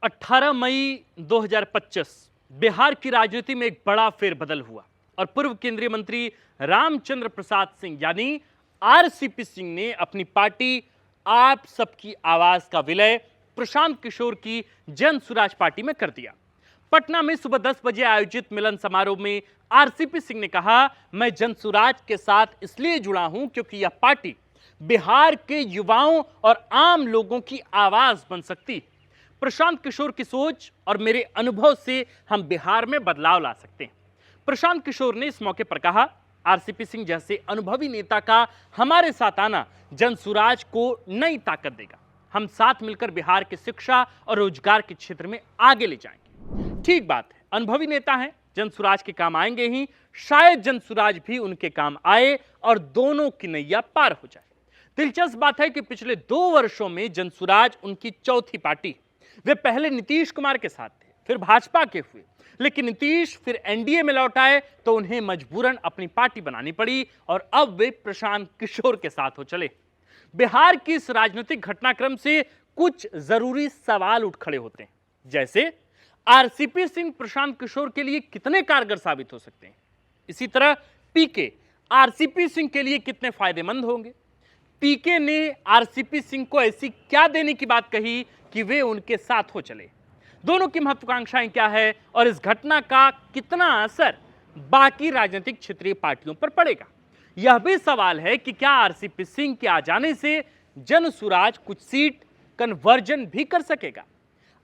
18 मई 2025 बिहार की राजनीति में एक बड़ा फेरबदल हुआ और पूर्व केंद्रीय मंत्री रामचंद्र प्रसाद सिंह यानी आरसीपी सिंह ने अपनी पार्टी आप सबकी आवाज का विलय प्रशांत किशोर की जन सुराज पार्टी में कर दिया। पटना में सुबह 10 बजे आयोजित मिलन समारोह में आरसीपी सिंह ने कहा, मैं जन सुराज के साथ इसलिए जुड़ा हूं क्योंकि यह पार्टी बिहार के युवाओं और आम लोगों की आवाज बन सकती। प्रशांत किशोर की सोच और मेरे अनुभव से हम बिहार में बदलाव ला सकते हैं। प्रशांत किशोर ने इस मौके पर कहा, आरसीपी सिंह जैसे अनुभवी नेता का हमारे साथ आना जन सुराज को नई ताकत देगा। हम साथ मिलकर बिहार की शिक्षा और रोजगार के क्षेत्र में आगे ले जाएंगे। ठीक बात है, अनुभवी नेता हैं, जन सुराज के काम आएंगे ही, शायद जन सुराज भी उनके काम आए और दोनों की नैया पार हो जाए। दिलचस्प बात है कि पिछले 2 वर्षों में जन सुराज उनकी चौथी पार्टी। वे पहले नीतीश कुमार के साथ थे, फिर भाजपा के हुए, लेकिन नीतीश फिर एनडीए में लौट आए तो उन्हें मजबूरन अपनी पार्टी बनानी पड़ी और अब वे प्रशांत किशोर के साथ हो चले। बिहार की इस राजनीतिक घटनाक्रम से कुछ जरूरी सवाल उठ खड़े होते हैं, जैसे आरसीपी सिंह प्रशांत किशोर के लिए कितने कारगर साबित हो सकते हैं। इसी तरह पीके आरसीपी सिंह के लिए कितने फायदेमंद होंगे। पीके ने आरसीपी सिंह को ऐसी क्या देने की बात कही कि वे उनके साथ हो चले। दोनों की महत्वाकांक्षाएं क्या है और इस घटना का कितना असर बाकी राजनीतिक क्षेत्रीय पार्टियों पर पड़ेगा। यह भी सवाल है कि क्या आरसीपी सिंह के आ जाने से जन सुराज कुछ सीट कन्वर्जन भी कर सकेगा,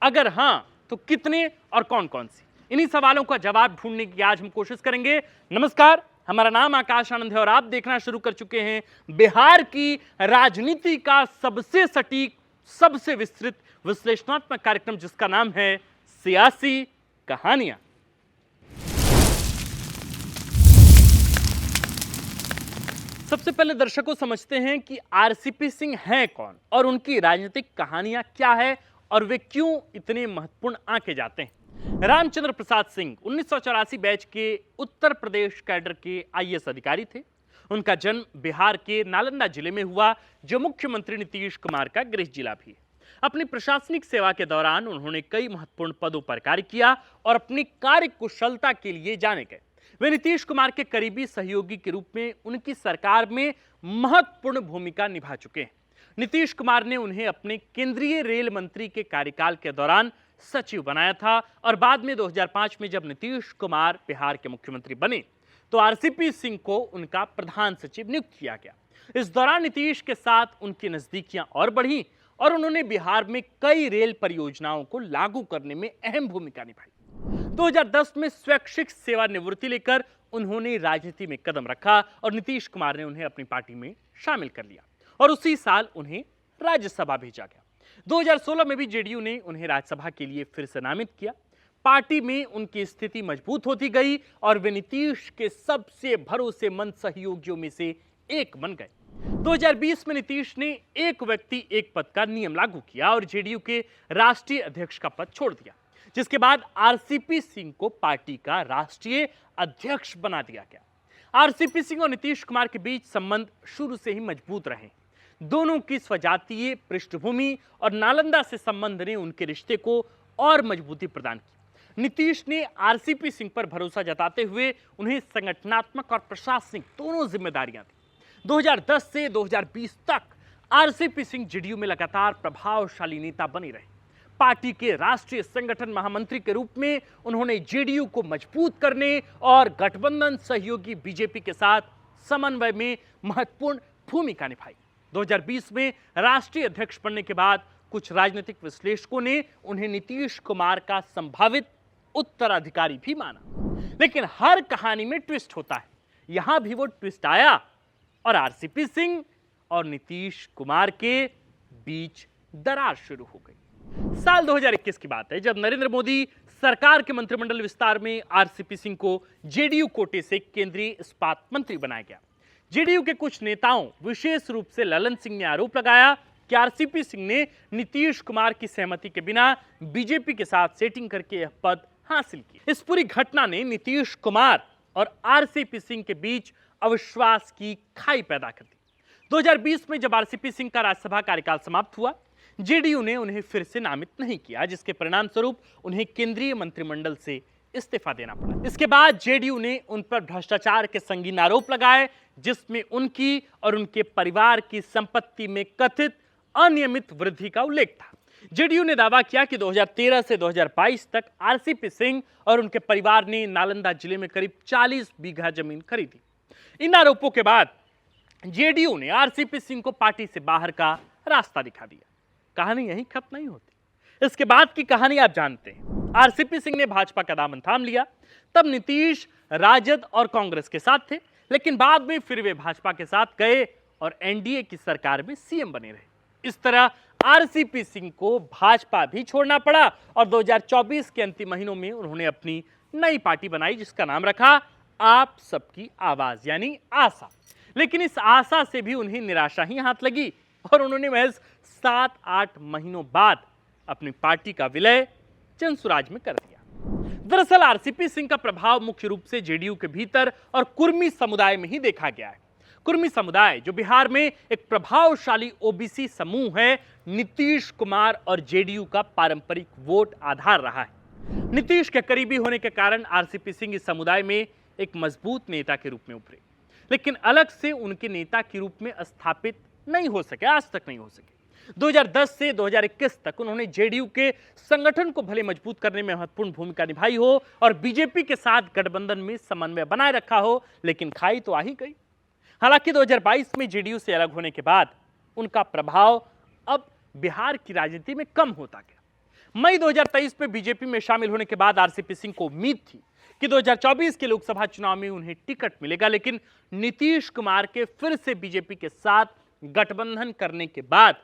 अगर हां तो कितने और कौन कौन सी। इन्हीं सवालों का जवाब ढूंढने की आज हम कोशिश करेंगे। नमस्कार, हमारा नाम आकाश आनंद है और आप देखना शुरू कर चुके हैं बिहार की राजनीति का सबसे सटीक, सबसे विस्तृत विश्लेषणात्मक कार्यक्रम जिसका नाम है सियासी कहानियां। सबसे पहले दर्शकों समझते हैं कि आरसीपी सिंह हैं कौन और उनकी राजनीतिक कहानियां क्या है और वे क्यों इतने महत्वपूर्ण आंके जाते हैं। रामचंद्र प्रसाद सिंह 1984 बैच के उत्तर प्रदेश कैडर के आईएएस अधिकारी थे। उनका जन्म बिहार के नालंदा जिले में हुआ, जो मुख्यमंत्री नीतीश कुमार का गृह जिला भी है। अपनी प्रशासनिक सेवा के दौरान उन्होंने कई महत्वपूर्ण पदों पर कार्य किया और अपनी कार्य कुशलता के लिए जाने गए। वे नीतीश कुमार के करीबी सहयोगी के रूप में उनकी सरकार में महत्वपूर्ण भूमिका निभा चुके हैं। नीतीश कुमार ने उन्हें अपने केंद्रीय रेल मंत्री के कार्यकाल के दौरान सचिव बनाया था और बाद में 2005 में जब नीतीश कुमार बिहार के मुख्यमंत्री बने तो आरसीपी सिंह को उनका प्रधान सचिव नियुक्त किया गया। इस दौरान नीतीश के साथ उनकी नजदीकियां और बढ़ी और उन्होंने बिहार में कई रेल परियोजनाओं को लागू करने में अहम भूमिका निभाई। 2010 में स्वैच्छिक सेवानिवृत्ति लेकर उन्होंने राजनीति में कदम रखा और नीतीश कुमार ने उन्हें अपनी पार्टी में शामिल कर लिया और उसी साल उन्हें राज्यसभा भेजा गया। 2016 में भी जेडीयू ने उन्हें राज्यसभा के लिए फिर से नामित किया। पार्टी में उनकी स्थिति मजबूत होती गई और वे नीतीश के सबसे भरोसेमंद सहयोगियों में से एक बन गए। 2020 में नीतीश ने एक व्यक्ति एक पद का नियम लागू किया और जेडीयू के राष्ट्रीय अध्यक्ष का पद छोड़ दिया, जिसके बाद आरसीपी सिंह को पार्टी का राष्ट्रीय अध्यक्ष बना दिया गया। आरसीपी सिंह और नीतीश कुमार के बीच संबंध शुरू से ही मजबूत रहे। दोनों की स्वजातीय पृष्ठभूमि और नालंदा से संबंध ने उनके रिश्ते को और मजबूती प्रदान की। नीतीश ने आरसीपी सिंह पर भरोसा जताते हुए उन्हें संगठनात्मक और प्रशासनिक दोनों जिम्मेदारियां दी। 2010 से 2020 तक आरसीपी सिंह जेडीयू में लगातार प्रभावशाली नेता बने रहे। पार्टी के राष्ट्रीय संगठन महामंत्री के रूप में उन्होंने जेडीयू को मजबूत करने और गठबंधन सहयोगी बीजेपी के साथ समन्वय में महत्वपूर्ण भूमिका निभाई। 2020 में राष्ट्रीय अध्यक्ष बनने के बाद कुछ राजनीतिक विश्लेषकों ने उन्हें नीतीश कुमार का संभावित उत्तराधिकारी भी माना, लेकिन हर कहानी में ट्विस्ट होता है। यहां भी वो ट्विस्ट आया और आरसीपी सिंह और नीतीश कुमार के बीच दरार शुरू हो गई। साल 2021 की बात है, जब नरेंद्र मोदी सरकार के मंत्रिमंडल विस्तार में आरसीपी सिंह को जेडीयू कोटे से केंद्रीय इस्पात मंत्री बनाया गया। जेडीयू के कुछ नेताओं, विशेष रूप से ललन सिंह ने आरोप लगाया कि आरसीपी सिंह ने नीतीश कुमार की सहमति के बिना बीजेपी के साथ सेटिंग करके यह पद हासिल किया। इस पूरी घटना ने नीतीश कुमार और आरसीपी सिंह के बीच अविश्वास की खाई पैदा कर दी। 2020 में जब आरसीपी सिंह का राज्यसभा कार्यकाल समाप्त हुआ, जेडीयू ने उन्हें फिर से नामित नहीं किया, जिसके परिणाम स्वरूप उन्हें केंद्रीय मंत्रिमंडल से इस्तीफा देना पड़ा। इसके बाद जेडीयू ने उन पर भ्रष्टाचार के संगीन आरोप लगाए, जिसमें उनकी और उनके परिवार की संपत्ति में कथित अनियमित वृद्धि का उल्लेख था। जेडीयू ने दावा किया कि 2013 से 2022 तक आरसीपी सिंह और उनके परिवार ने नालंदा जिले में करीब 40 बीघा जमीन खरीदी। इन आरोपों के बाद जेडीयू ने आरसीपी सिंह को पार्टी से बाहर का रास्ता दिखा दिया। कहानी यहीं खत्म नहीं होती, इसके बाद की कहानी आप जानते हैं। आरसीपी सिंह ने भाजपा का दामन थाम लिया। तब नीतीश राजद और कांग्रेस के साथ थे, लेकिन बाद में फिर वे भाजपा के साथ गए और एनडीए की सरकार में सीएम बने रहे। इस तरह आरसीपी सिंह को भाजपा भी छोड़ना पड़ा और 2024 के अंतिम महीनों में उन्होंने अपनी नई पार्टी बनाई, जिसका नाम रखा आप सबकी आवाज, यानी आशा। लेकिन इस आशा से भी उन्हें निराशा ही हाथ लगी और उन्होंने महज 7-8 महीनों बाद अपनी पार्टी का विलय जनसुराज में कर दिया। दरअसल आरसीपी सिंह का प्रभाव मुख्य रूप से जेडीयू के भीतर और कुर्मी समुदाय में ही देखा गया है। कुर्मी समुदाय, जो बिहार में एक प्रभावशाली ओबीसी समूह है, नीतीश कुमार और जेडीयू का पारंपरिक वोट आधार रहा है। नीतीश के करीबी होने के कारण आरसीपी सिंह इस समुदाय में एक मजबूत नेता के रूप में उभरे, लेकिन अलग से उनके नेता के रूप में स्थापित नहीं हो सके, आज तक नहीं हो सके। 2010 से 2021 तक उन्होंने जेडीयू के संगठन को भले मजबूत करने में महत्वपूर्ण भूमिका निभाई हो और बीजेपी के साथ गठबंधन में समन्वय बनाए रखा हो, लेकिन खाई तो आ ही गई। हालांकि 2022 में जेडीयू से अलग होने के बाद उनका प्रभाव अब बिहार की राजनीति में कम होता गया। मई 2023 में बीजेपी में शामिल होने के बाद आरसीपी सिंह को उम्मीद थी कि 2024 के लोकसभा चुनाव में उन्हें टिकट मिलेगा, लेकिन नीतीश कुमार के फिर से बीजेपी के साथ गठबंधन करने के बाद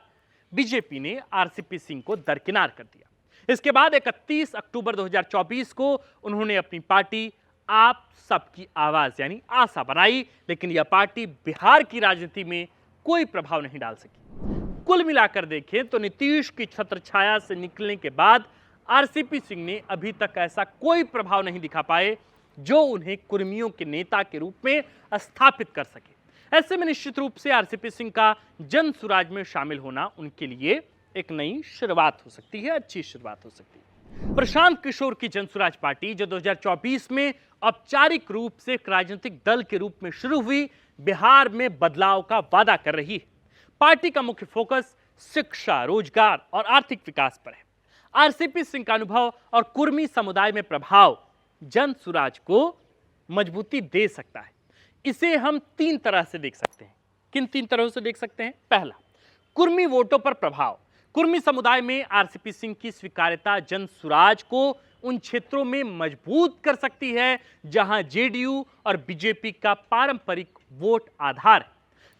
बीजेपी ने आरसीपी सिंह को दरकिनार कर दिया। इसके बाद 31 अक्टूबर 2024 को उन्होंने अपनी पार्टी आप सबकी आवाज यानी आशा बनाई, लेकिन यह पार्टी बिहार की राजनीति में कोई प्रभाव नहीं डाल सकी। कुल मिलाकर देखें तो नीतीश की छत्रछाया से निकलने के बाद आरसीपी सिंह ने अभी तक ऐसा कोई प्रभाव नहीं दिखा पाए जो उन्हें कुर्मियों के नेता के रूप में स्थापित कर सके। ऐसे में निश्चित रूप से आरसीपी सिंह का जनसुराज में शामिल होना उनके लिए एक नई शुरुआत हो सकती है, अच्छी शुरुआत हो सकती है। प्रशांत किशोर की जनसुराज पार्टी, जो 2024 में औपचारिक रूप से एक राजनीतिक दल के रूप में शुरू हुई, बिहार में बदलाव का वादा कर रही है। पार्टी का मुख्य फोकस शिक्षा, रोजगार और आर्थिक विकास पर है। आरसीपी सिंह का अनुभव और कुर्मी समुदाय में प्रभाव जनसुराज को मजबूती दे सकता है। इसे हम 3 तरह से देख सकते हैं। किन 3 तरहों से देख सकते हैं? पहला, कुर्मी वोटों पर प्रभाव। कुर्मी समुदाय में आरसीपी सिंह की स्वीकार्यता जनसुराज को उन क्षेत्रों में मजबूत कर सकती है जहां जेडीयू और बीजेपी का पारंपरिक वोट आधार है।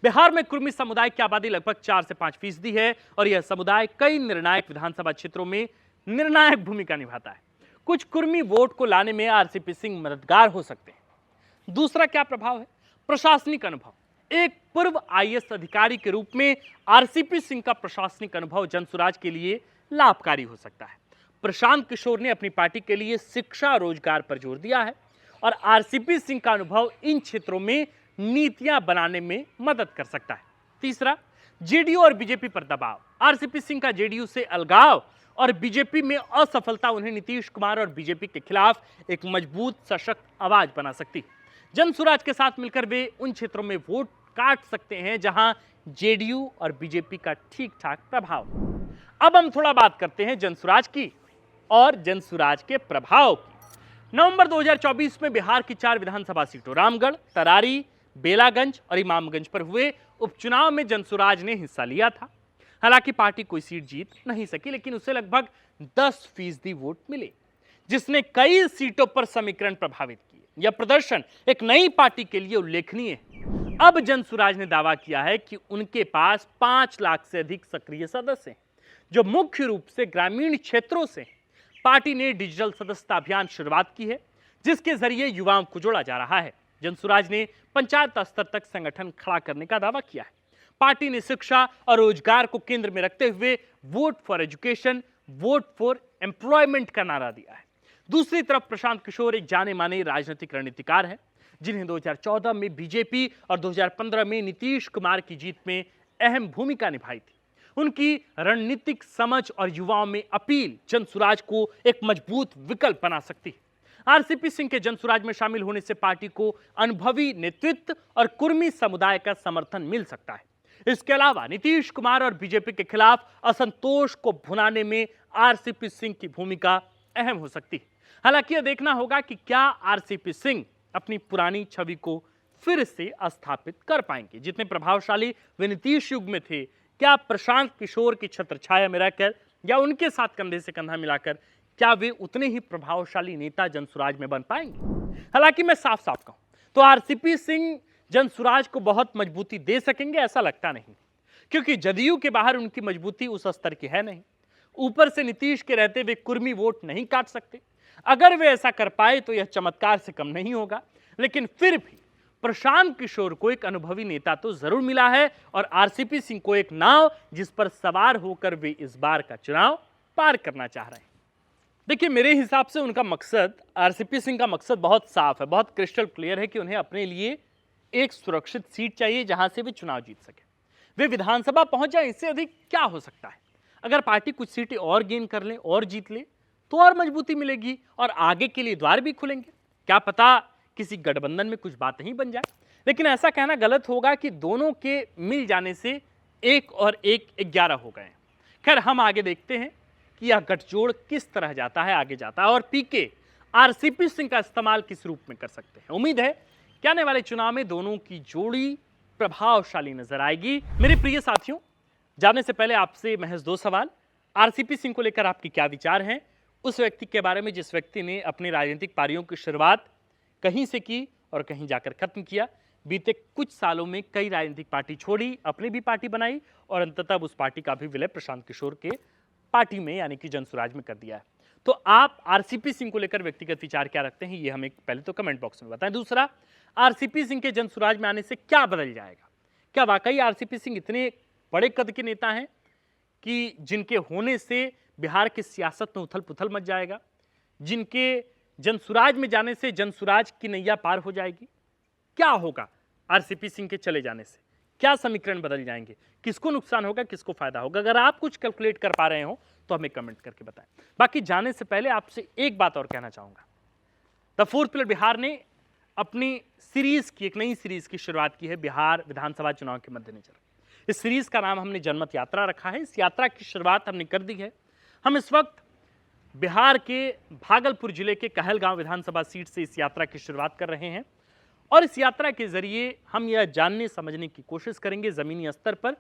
बिहार में कुर्मी समुदाय की आबादी लगभग 4 से 5% है और यह समुदाय कई निर्णायक विधानसभा क्षेत्रों में निर्णायक भूमिका निभाता है। कुछ कुर्मी वोट को लाने में आरसीपी सिंह मददगार हो सकते हैं। दूसरा क्या प्रभाव है? प्रशासनिक अनुभव। एक पूर्व आईएएस अधिकारी के रूप में आरसीपी सिंह का प्रशासनिक अनुभव जनसुराज के लिए लाभकारी हो सकता है। प्रशांत किशोर ने अपनी पार्टी के लिए शिक्षा, रोजगार पर जोर दिया है और आरसीपी सिंह का अनुभव इन क्षेत्रों में नीतियां बनाने में मदद कर सकता है। तीसरा, जेडीयू और बीजेपी पर दबाव। आरसीपी सिंह का जेडीयू से अलगाव और बीजेपी में असफलता उन्हें नीतीश कुमार और बीजेपी के खिलाफ एक मजबूत सशक्त आवाज बना सकती है। जनसुराज के साथ मिलकर वे उन क्षेत्रों में वोट काट सकते हैं जहां जेडीयू और बीजेपी का ठीक ठाक प्रभाव। अब हम थोड़ा बात करते हैं जनसुराज की और जनसुराज के प्रभाव की। नवंबर 2024 में बिहार की 4 विधानसभा सीटों रामगढ़, तरारी, बेलागंज और इमामगंज पर हुए उपचुनाव में जनसुराज ने हिस्सा लिया था। हालांकि पार्टी कोई सीट जीत नहीं सकी, लेकिन उसे लगभग 10% वोट मिले, जिसने कई सीटों पर समीकरण प्रभावित किए। यह प्रदर्शन एक नई पार्टी के लिए उल्लेखनीय है। अब जनसुराज ने दावा किया है कि उनके पास 5 लाख से अधिक सक्रिय सदस्य हैं, जो मुख्य रूप से ग्रामीण क्षेत्रों से हैं। पार्टी ने डिजिटल सदस्यता अभियान शुरुआत की है, जिसके जरिए युवाओं को जोड़ा जा रहा है। जनसुराज ने पंचायत स्तर तक संगठन खड़ा करने का दावा किया है। पार्टी ने शिक्षा और रोजगार को केंद्र में रखते हुए vote for education, vote for employment का नारा दिया है। दूसरी तरफ प्रशांत किशोर एक जाने माने राजनीतिक रणनीतिकार हैं, जिन्हें 2014 में बीजेपी और 2015 में नीतीश कुमार की जीत में अहम भूमिका निभाई थी। उनकी रणनीतिक समझ और युवाओं में अपील जनसुराज को एक मजबूत विकल्प बना सकती है। आरसीपी सिंह के जनसुराज में शामिल होने से पार्टी को अनुभवी नेतृत्व और कुर्मी समुदाय का समर्थन मिल सकता है। इसके अलावा नीतीश कुमार और बीजेपी के खिलाफ असंतोष को भुनाने में आरसीपी सिंह की भूमिका अहम हो सकती है। हालांकि यह देखना होगा कि क्या आरसीपी सिंह अपनी पुरानी छवि को फिर से स्थापित कर पाएंगे। जितने प्रभावशाली वे नीतीश युग में थे, क्या प्रशांत किशोर की छत्रछाया में रहकर या उनके साथ कंधे से कंधा मिलाकर क्या वे उतने ही प्रभावशाली नेता जनसुराज में बन पाएंगे? हालांकि मैं साफ साफ कहूं तो आरसीपी सिंह जनसुराज को बहुत मजबूती दे सकेंगे ऐसा लगता नहीं, क्योंकि जदयू के बाहर उनकी मजबूती उस स्तर की है नहीं। ऊपर से नीतीश के रहते वे कुर्मी वोट नहीं काट सकते। अगर वे ऐसा कर पाए तो यह चमत्कार से कम नहीं होगा, लेकिन फिर भी प्रशांत किशोर को एक अनुभवी नेता तो जरूर मिला है और आरसीपी सिंह को एक नाव जिस पर सवार होकर वे इस बार का चुनाव पार करना चाह रहे हैं। देखिए, मेरे हिसाब से उनका मकसद, आरसीपी सिंह का मकसद बहुत साफ है, बहुत क्रिस्टल क्लियर है कि उन्हें अपने लिए एक सुरक्षित सीट चाहिए जहां से वे चुनाव जीत सके। वे विधानसभा पहुंच जाए, इससे अधिक क्या हो सकता है। अगर पार्टी कुछ सीटें और गेन कर ले और जीत ले तो और मजबूती मिलेगी और आगे के लिए द्वार भी खुलेंगे। क्या पता किसी गठबंधन में कुछ बात नहीं बन जाए, लेकिन ऐसा कहना गलत होगा कि दोनों के मिल जाने से 1 और 1 11 हो गए। खैर, हम आगे देखते हैं कि यह गठजोड़ किस तरह जाता है, आगे जाता है और पीके आरसीपी सिंह का इस्तेमाल किस रूप में कर सकते हैं। उम्मीद है कि आने वाले चुनाव में दोनों की जोड़ी प्रभावशाली नजर आएगी। मेरे प्रिय साथियों, जानने से पहले आपसे महज 2 सवाल। आरसीपी सिंह को लेकर आपके क्या विचार हैं? उस व्यक्ति के बारे में जिस व्यक्ति ने अपनी राजनीतिक पारियों की शुरुआत कहीं से की और कहीं जाकर खत्म किया। बीते कुछ सालों में कई राजनीतिक पार्टी छोड़ी, अपनी भी पार्टी बनाई और अंततः उस पार्टी का भी विलय प्रशांत किशोर के पार्टी में यानी कि जनसुराज में कर दिया है। तो आप आरसीपी सिंह को लेकर व्यक्तिगत विचार क्या रखते हैं, ये हमें पहले तो कमेंट बॉक्स में बताएं। दूसरा, आरसीपी सिंह के जनसुराज में आने से क्या बदल जाएगा? क्या वाकई आरसीपी सिंह इतने बड़े कद के नेता हैं कि जिनके होने से बिहार की सियासत में उथल पुथल मच जाएगा, जिनके जनसुराज में जाने से जनसुराज की नैया पार हो जाएगी? क्या होगा आरसीपी सिंह के चले जाने से? क्या समीकरण बदल जाएंगे? किसको नुकसान होगा, किसको फायदा होगा? अगर आप कुछ कैलकुलेट कर पा रहे हो तो हमें कमेंट करके बताएं। बाकी जाने से पहले आपसे एक बात और कहना चाहूंगा। द फोर्थ पिलर बिहार ने अपनी सीरीज की, एक नई सीरीज की शुरुआत की है बिहार विधानसभा चुनाव के मद्देनजर। इस सीरीज का नाम हमने जनमत यात्रा रखा है। इस यात्रा की शुरुआत हमने कर दी है। हम इस वक्त बिहार के भागलपुर जिले के कहलगांव विधानसभा सीट से इस यात्रा की शुरुआत कर रहे हैं और इस यात्रा के जरिए हम यह जानने समझने की कोशिश करेंगे जमीनी स्तर पर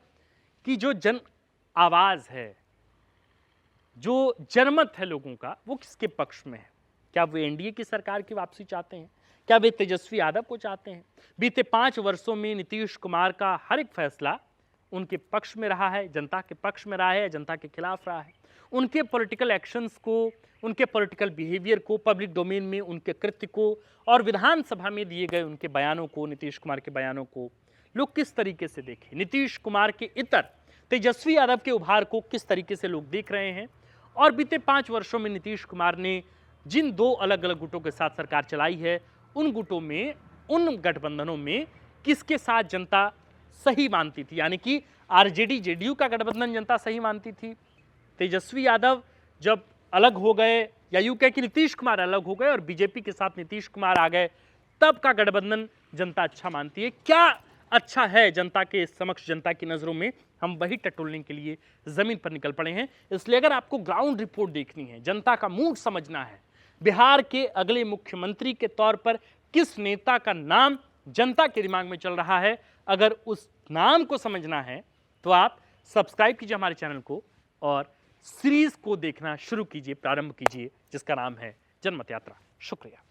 कि जो जन आवाज है, जो जनमत है लोगों का, वो किसके पक्ष में है। क्या वे एनडीए की सरकार की वापसी चाहते हैं? क्या वे तेजस्वी यादव को चाहते हैं? बीते 5 वर्षों में नीतीश कुमार का हर एक फैसला उनके पक्ष में रहा है, जनता के पक्ष में रहा है, जनता के खिलाफ रहा है। उनके पॉलिटिकल एक्शंस को, उनके पॉलिटिकल बिहेवियर को, पब्लिक डोमेन में उनके कृत्य को और विधानसभा में दिए गए उनके बयानों को, नीतीश कुमार के बयानों को लोग किस तरीके से देखें, नीतीश कुमार के इतर तेजस्वी यादव के उभार को किस तरीके से लोग देख रहे हैं और बीते 5 वर्षों में नीतीश कुमार ने जिन 2 अलग अलग गुटों के साथ सरकार चलाई है, उन गुटों में, उन गठबंधनों में किसके साथ जनता सही मानती थी, यानी कि आरजेडी जेडीयू का गठबंधन जनता सही मानती थी। तेजस्वी यादव जब अलग हो गए या यूं कह कि नीतीश कुमार अलग हो गए और बीजेपी के साथ नीतीश कुमार आ गए, तब का गठबंधन जनता अच्छा मानती है। क्या अच्छा है जनता के समक्ष, जनता की नजरों में, हम वही टटोलने के लिए जमीन पर निकल पड़े हैं। इसलिए अगर आपको ग्राउंड रिपोर्ट देखनी है, जनता का मूड समझना है, बिहार के अगले मुख्यमंत्री के तौर पर किस नेता का नाम जनता के दिमाग में चल रहा है, अगर उस नाम को समझना है तो आप सब्सक्राइब कीजिए हमारे चैनल को और सीरीज को देखना शुरू कीजिए, प्रारंभ कीजिए, जिसका नाम है जनमत यात्रा। शुक्रिया।